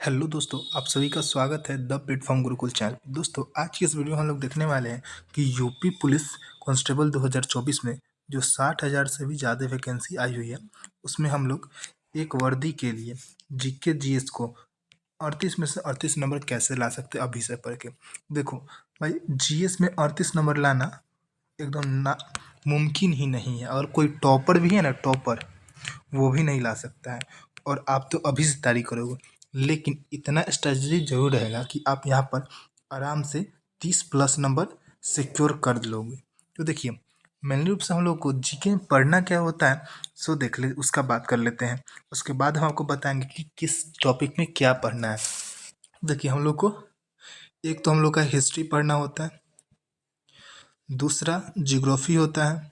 Hello दोस्तों, आप सभी का स्वागत है द प्लेटफॉर्म गुरुकुल चैनल पे। दोस्तों, आज की इस वीडियो में हम लोग देखने वाले हैं कि यूपी पुलिस कांस्टेबल 2024 में जो 60,000 से भी ज़्यादा वैकेंसी आई हुई है, उसमें हम लोग एक वर्दी के लिए जीके जीएस को 38 में से 38 नंबर कैसे ला सकते हैं अभी से पढ़ के। देखो भाई, जीएस में 38 नंबर लाना एकदम ना मुमकिन ही नहीं है। और कोई टॉपर भी है ना, टॉपर, वो भी नहीं ला सकता है। और आप तो अभी से तैयारी करोगे, लेकिन इतना स्ट्रेटजी जरूर रहेगा कि आप यहाँ पर आराम से 30+ नंबर सिक्योर कर लोगे। तो देखिए, मेनली रूप से हम लोग को जीके में पढ़ना क्या होता है, सो देख ले, उसका बात कर लेते हैं। उसके बाद हम आपको बताएंगे कि किस टॉपिक में क्या पढ़ना है। देखिए, हम लोग को एक तो हम लोग का हिस्ट्री पढ़ना होता है, दूसरा जियोग्राफी होता है,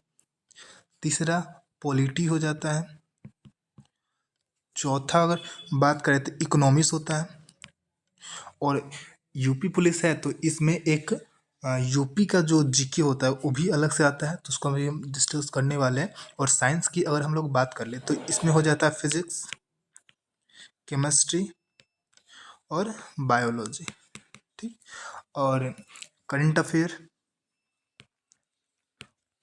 तीसरा पॉलिटी हो जाता है, चौथा अगर बात करें तो इकोनॉमिक्स होता है। और यूपी पुलिस है तो इसमें एक यूपी का जो जीके होता है वो भी अलग से आता है, तो उसको भी हम डिस्कस करने वाले हैं। और साइंस की अगर हम लोग बात कर ले तो इसमें हो जाता है फिजिक्स, केमिस्ट्री और बायोलॉजी। ठीक। और करंट अफेयर,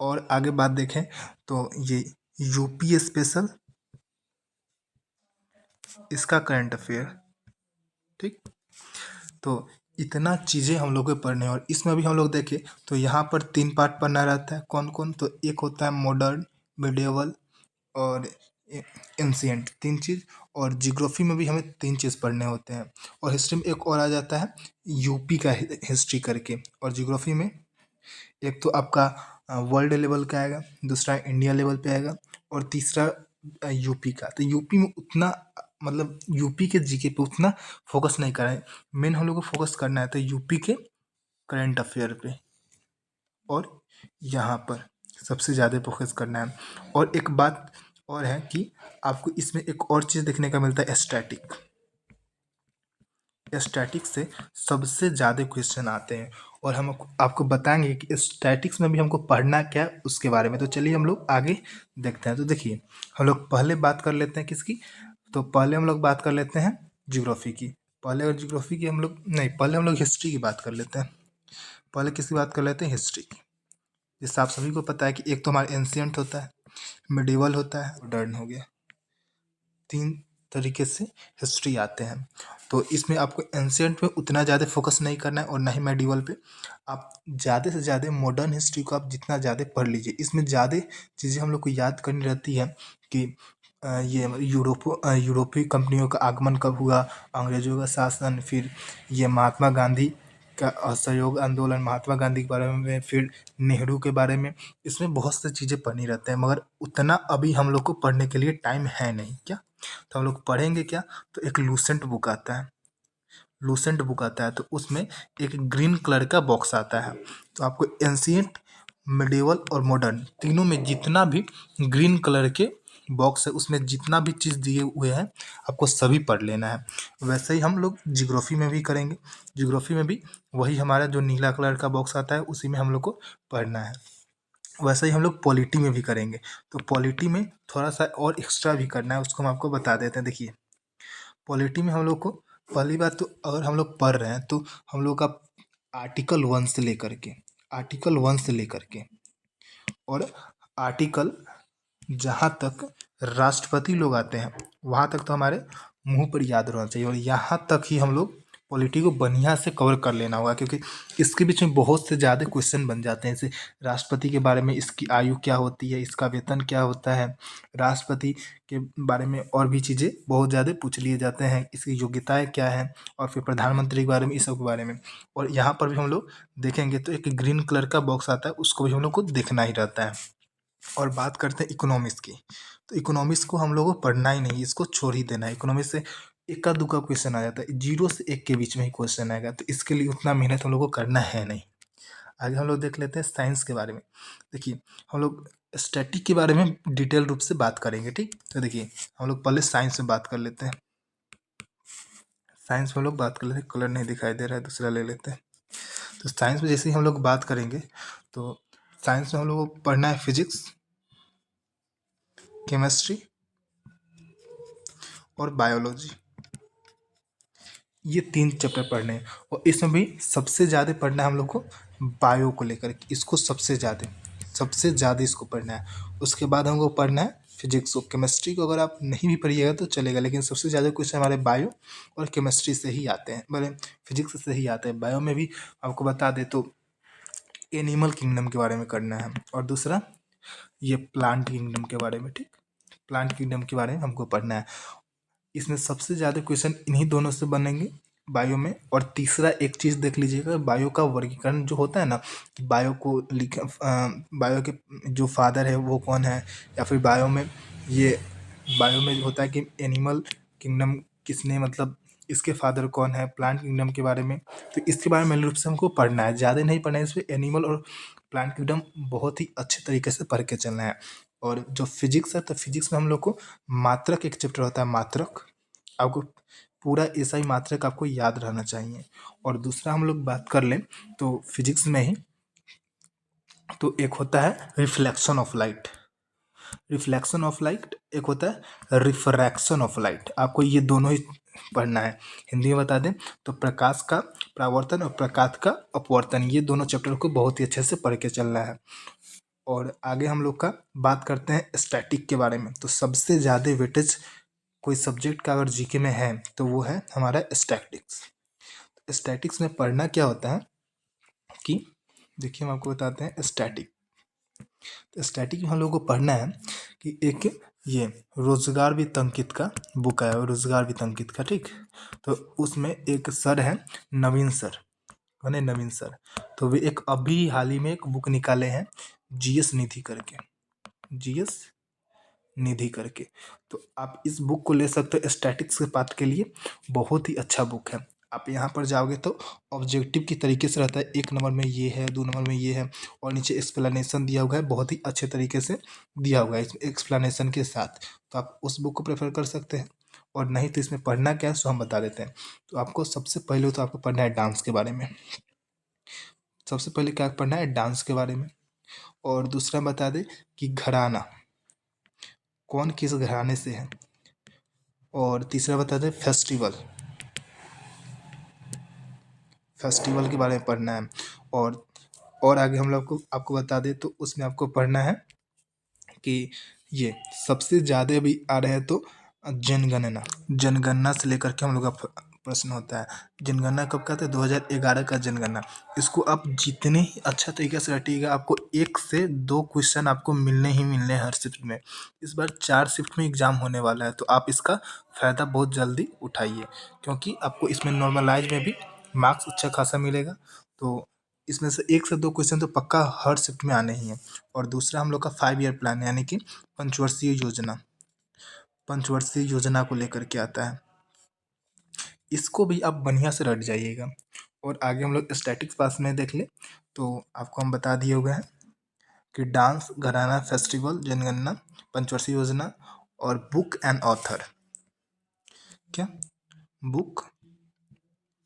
और आगे बात देखें तो ये यूपी स्पेशल, इसका करंट अफेयर। ठीक। तो इतना चीज़ें हम लोग को पढ़ने हैं। और इसमें भी हम लोग देखें तो यहाँ पर 3 पार्ट पढ़ना रहता है। कौन कौन? तो एक होता है मॉडर्न, मिडिएवल और एंशिएंट, 3 चीज़। और जियोग्राफी में भी हमें 3 चीज़ पढ़ने होते हैं। और हिस्ट्री में एक और आ जाता है यूपी का हिस्ट्री करके। और जियोग्राफी में एक तो आपका वर्ल्ड लेवल का आएगा, दूसरा इंडिया लेवल पे आएगा, और तीसरा यूपी का। तो यूपी में उतना मतलब यूपी के जीके पे उतना फोकस नहीं कर रहे हैं। मेन हम लोग को फोकस करना है तो यूपी के करंट अफेयर पे, और यहाँ पर सबसे ज़्यादा फोकस करना है। और एक बात और है कि आपको इसमें एक और चीज़ देखने का मिलता है, स्टैटिक। स्टैटिक्स से सबसे ज़्यादा क्वेश्चन आते हैं, और हम आपको बताएंगे कि स्टैटिक्स में भी हमको पढ़ना क्या है उसके बारे में। तो चलिए हम लोग आगे देखते हैं। तो देखिए, हम लोग पहले बात कर लेते हैं किसकी, तो पहले हम लोग बात कर लेते हैं ज्योग्राफी की। पहले और ज्योग्राफी की हम लोग नहीं, पहले हम लोग हिस्ट्री की बात कर लेते हैं। पहले किसकी बात कर लेते हैं? हिस्ट्री की। जैसे आप सभी को पता है कि एक तो हमारा एंशियंट होता है, मिडिवल होता है, मॉडर्न हो गया। 3 तरीके से हिस्ट्री आते हैं। तो इसमें आपको एंशियंट में उतना ज़्यादा फोकस नहीं करना है, और ना ही मेडिवल पे। आप ज़्यादा से ज़्यादा मॉडर्न हिस्ट्री को आप जितना ज़्यादा पढ़ लीजिए। इसमें ज़्यादा चीज़ें हम लोग को याद करनी रहती है कि ये यूरोपीय कंपनियों का आगमन कब हुआ, अंग्रेजों का शासन, फिर ये महात्मा गांधी का असहयोग आंदोलन, महात्मा गांधी के बारे में, फिर नेहरू के बारे में। इसमें बहुत सी चीज़ें पढ़नी रहते हैं, मगर उतना अभी हम लोग को पढ़ने के लिए टाइम है नहीं। क्या? तो हम लोग पढ़ेंगे क्या? तो एक लूसेंट बुक आता है, लूसेंट बुक आता है, तो उसमें एक ग्रीन कलर का बॉक्स आता है। तो आपको एंशियंट, मिडिवल और मॉडर्न तीनों में जितना भी ग्रीन कलर के बॉक्स है, उसमें जितना भी चीज़ दिए हुए हैं आपको सभी पढ़ लेना है। वैसे ही हम लोग जियोग्राफी में भी करेंगे। जियोग्राफी में भी वही हमारा जो नीला कलर का बॉक्स आता है उसी में हम लोग को पढ़ना है। वैसे ही हम लोग पॉलिटी में भी करेंगे। तो पॉलिटी में थोड़ा सा और एक्स्ट्रा भी करना है, उसको हम आपको बता देते हैं। देखिए, पॉलिटी में हम लोग को पहली बात तो अगर हम लोग पढ़ रहे हैं तो हम लोग का आर्टिकल वन से लेकर के और आर्टिकल जहाँ तक राष्ट्रपति लोग आते हैं वहाँ तक तो हमारे मुंह पर याद रहना चाहिए। और यहाँ तक ही हम लोग पॉलिटी को बढ़िया से कवर कर लेना होगा, क्योंकि इसके बीच में बहुत से ज़्यादा क्वेश्चन बन जाते हैं। जैसे राष्ट्रपति के बारे में, इसकी आयु क्या होती है, इसका वेतन क्या होता है, राष्ट्रपति के बारे में और भी चीज़ें बहुत ज़्यादा पूछ लिए जाते हैं, इसकी योग्यताएं क्या है, और फिर प्रधानमंत्री के बारे में, इस सब के बारे में। और यहाँ पर भी हम लोग देखेंगे तो एक ग्रीन कलर का बॉक्स आता है, उसको भी हम लोग को देखना ही रहता है। और बात करते हैं इकोनॉमिक्स की, तो इकोनॉमिक्स को हम लोगों को पढ़ना ही नहीं, इसको छोड़ ही देना है। इकोनॉमिक्स से इक्का दुक्का क्वेश्चन आ जाता है, 0 से 1 के बीच में ही क्वेश्चन आएगा, तो इसके लिए उतना मेहनत हम लोग को करना है नहीं। आगे हम लोग देख लेते हैं साइंस के बारे में। देखिए, हम लोग स्टैटिक के बारे में डिटेल रूप से बात करेंगे। ठीक। तो देखिए, हम लोग पहले साइंस में बात कर लेते हैं। साइंस में हम लोग बात कर लेते हैं, कलर नहीं दिखाई दे रहा है, दूसरा ले लेते हैं। तो साइंस में जैसे ही हम लोग बात करेंगे तो साइंस में हम लोग को पढ़ना है फिजिक्स, केमिस्ट्री और बायोलॉजी। ये 3 चैप्टर पढ़ने हैं और इसमें भी सबसे ज़्यादा पढ़ना है हम लोग को बायो को लेकर के, इसको सबसे ज़्यादा इसको पढ़ना है। उसके बाद हमको पढ़ना है फिजिक्स को। केमिस्ट्री को अगर आप नहीं भी पढ़िएगा तो चलेगा, लेकिन सबसे ज़्यादा क्वेश्चन हमारे बायो और केमिस्ट्री से ही आते हैं, मतलब फिजिक्स से ही आते हैं। बायो में भी आपको बता दें तो एनिमल किंगडम के बारे में करना है, और दूसरा ये प्लांट किंगडम के बारे में, ठीक, प्लांट किंगडम के बारे में हमको पढ़ना है। इसमें सबसे ज़्यादा क्वेश्चन इन्हीं दोनों से बनेंगे बायो में। और तीसरा एक चीज़ देख लीजिएगा, बायो का वर्गीकरण जो होता है ना, कि बायो को बायो के जो फादर है वो कौन है, या फिर बायो में ये बायो में होता है कि एनिमल किंगडम किसने, मतलब इसके फादर कौन है, प्लांट किंगडम के बारे में। तो इसके बारे में रूप से हमको पढ़ना है, ज़्यादा नहीं पढ़ना है, इसमें एनिमल और प्लांट किंगडम बहुत ही अच्छे तरीके से पढ़ के चलना है। और जो फिजिक्स है, तो फिजिक्स में हम लोग को मात्रक एक चैप्टर होता है, मात्रक। आपको पूरा एसआई मात्रक आपको याद रहना चाहिए। और दूसरा हम लोग बात कर लें तो फिजिक्स में ही तो एक होता है reflection of light, reflection of light, एक होता है रिफ्रैक्शन ऑफ लाइट। आपको ये दोनों ही पढ़ना है। हिंदी में बता दें तो प्रकाश का परावर्तन और प्रकाश का अपवर्तन, ये दोनों चैप्टर को बहुत ही अच्छे से पढ़ के चलना है। और आगे हम लोग का बात करते हैं स्टैटिक के बारे में। तो सबसे ज़्यादा वेटेज कोई सब्जेक्ट का अगर जीके में है तो वो है हमारा स्टैटिक्स। स्टैटिक्स में पढ़ना क्या होता है कि देखिए, हम आपको बताते हैं स्टैटिक। तो स्टैटिक में हम लोग को पढ़ना है कि एक ये रोजगार वित्त अंकित का बुक है, रोजगार वित्त अंकित का, ठीक। तो उसमें एक सर है, नवीन सर, कौन है, नवीन सर। तो वे एक अभी हाल ही में एक बुक निकाले हैं, जीएस निधि करके, जीएस निधि करके। तो आप इस बुक को ले सकते हो स्टैटिक्स के पार्ट के लिए, बहुत ही अच्छा बुक है। आप यहाँ पर जाओगे तो ऑब्जेक्टिव की तरीके से रहता है, 1 नंबर में ये है, 2 नंबर में ये है, और नीचे एक्सप्लेनेशन दिया हुआ है, बहुत ही अच्छे तरीके से दिया हुआ है इसमें एक्सप्लेनेशन के साथ। तो आप उस बुक को प्रेफर कर सकते हैं। और नहीं तो इसमें पढ़ना क्या है सो हम बता देते हैं। तो आपको सबसे पहले तो आपको पढ़ना है डांस के बारे में। सबसे पहले क्या पढ़ना है, डांस के बारे में। और दूसरा बता दें कि घराना, कौन किस घराने से है। और तीसरा बता दें फेस्टिवल, फेस्टिवल के बारे में पढ़ना है। और आगे हम लोग को आपको बता दें तो उसमें आपको पढ़ना है कि ये सबसे ज़्यादा भी आ रहे हैं तो जनगणना, जनगणना से लेकर के हम लोग का प्रश्न होता है। जनगणना कब का था, 2011 का जनगणना। इसको आप जितने ही अच्छा तरीके से रटिएगा, आपको 1 से 2 क्वेश्चन आपको मिलने ही मिलने हैं हर शिफ्ट में। इस बार 4 शिफ्ट में एग्जाम होने वाला है, तो आप इसका फ़ायदा बहुत जल्दी उठाइए, क्योंकि आपको इसमें नॉर्मलाइज में भी मार्क्स अच्छा खासा मिलेगा। तो इसमें से 1 से 2 क्वेश्चन तो पक्का हर शिफ्ट में आने ही हैं। और दूसरा हम लोग का 5 ईयर प्लान, यानी कि पंचवर्षीय योजना, पंचवर्षीय योजना को लेकर के आता है। इसको भी आप बढ़िया से रट जाइएगा। और आगे हम लोग स्टैटिक्स पास में देख ले तो आपको हम बता दिए हुए हैं कि डांस, घराना, फेस्टिवल, जनगणना, पंचवर्षीय योजना और बुक एंड ऑथर। क्या, book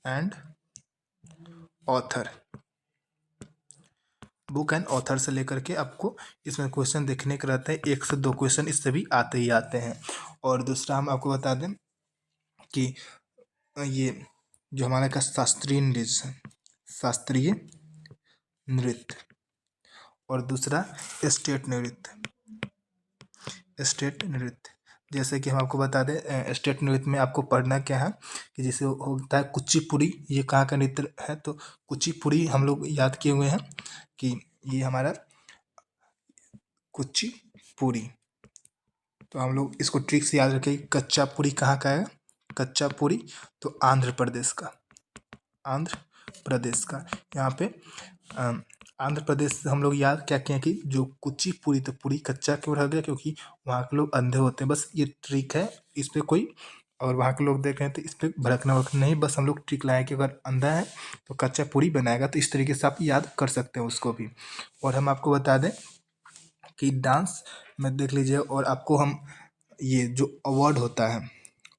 and author, book and author से लेकर के आपको इसमें क्वेश्चन देखने के रहते हैं। 1 से 2 क्वेश्चन इससे भी आते ही आते हैं। और दूसरा हम आपको बता दें कि ये जो हमारे का शास्त्रीय नृत्य है, शास्त्रीय नृत्य, और दूसरा स्टेट नृत्य, स्टेट नृत्य। जैसे कि हम आपको बता दें स्टेट नृत्य में आपको पढ़ना क्या है कि जैसे होता है कुचिपुड़ी, ये कहाँ का नृत्य है, तो कुचिपुड़ी हम लोग याद किए हुए हैं कि ये हमारा कुचिपुड़ी। तो हम लोग इसको ट्रिक से याद रखें, कच्चा पूरी कहाँ का है, कच्चा पूरी तो आंध्र प्रदेश का, आंध्र प्रदेश का। यहाँ पे आंध्र प्रदेश से हम लोग याद क्या किए कि जो कुचिपुड़ी, तो पूरी कच्चा क्यों रह गया, क्योंकि वहाँ के लोग अंधे होते हैं। बस ये ट्रिक है, इस पर कोई, और वहाँ के लोग देख रहे हैं तो इस पर भड़कना वड़कना नहीं, बस हम लोग ट्रिक लाए कि अगर अंधा है तो कच्चा पूरी बनाएगा। तो इस तरीके से आप याद कर सकते हैं उसको भी। और हम आपको बता दें कि डांस में देख लीजिए, और आपको हम ये जो अवार्ड होता है,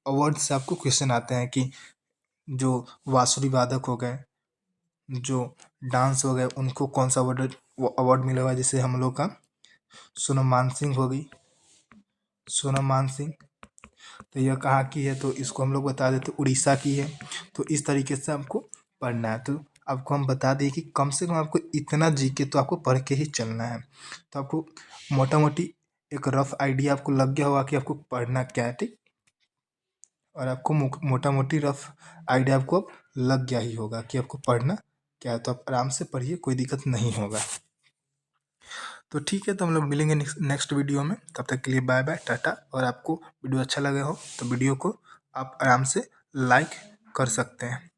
अवार्ड से आपको क्वेश्चन आते हैं कि जो बांसुरी वादक हो गए, जो डांस हो गए, उनको कौन सा अवार्ड मिला हुआ है। जैसे हम लोग का सोनम मान सिंह हो गई, सोनम मान सिंह, तो यह कहाँ की है, तो इसको हम लोग बता देते उड़ीसा की है। तो इस तरीके से हमको पढ़ना है। तो आपको हम बता दें कि कम से कम आपको इतना जीके तो आपको पढ़ के ही चलना है। तो आपको मोटा मोटी एक रफ आइडिया आपको लग गया होगा कि आपको पढ़ना क्या है, ठीक। और आपको मोटा मोटी रफ आइडिया आपको अब लग गया ही होगा कि आपको पढ़ना क्या है। तो आप आराम से पढ़िए, कोई दिक्कत नहीं होगा। तो ठीक है, तो हम लोग मिलेंगे नेक्स्ट वीडियो में। तब तक के लिए बाय बाय, टाटा। और आपको वीडियो अच्छा लगा हो तो वीडियो को आप आराम से लाइक कर सकते हैं।